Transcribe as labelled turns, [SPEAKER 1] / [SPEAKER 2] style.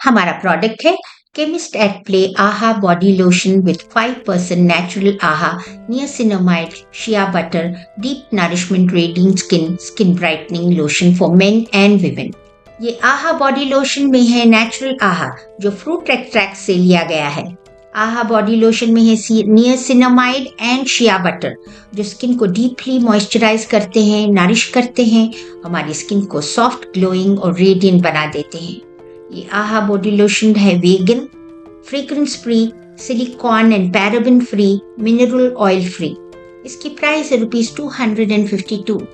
[SPEAKER 1] हमारा प्रोडक्ट है chemist at play आहा बॉडी लोशन विथ 5% नेचुरल आहा niacinamide shea butter deep nourishment radiant skin brightening lotion for main and women. ये आहा body lotion में है नेचुरल आहा जो फ्रूट एक्सट्रैक्ट से लिया गया है। आहा बॉडी लोशन में है नियासिनामाइड एंड शिया बटर जो स्किन को डीपली मॉइस्चराइज करते हैं, नरिश करते हैं, हमारी स्किन को सॉफ्ट, ग्लोइंग और रेडिएंट बना देते हैं। ये आहा बॉडी लोशन है vegan, fragrance free, silicone and paraben free, mineral oil free. इसकी प्राइस है ₹252।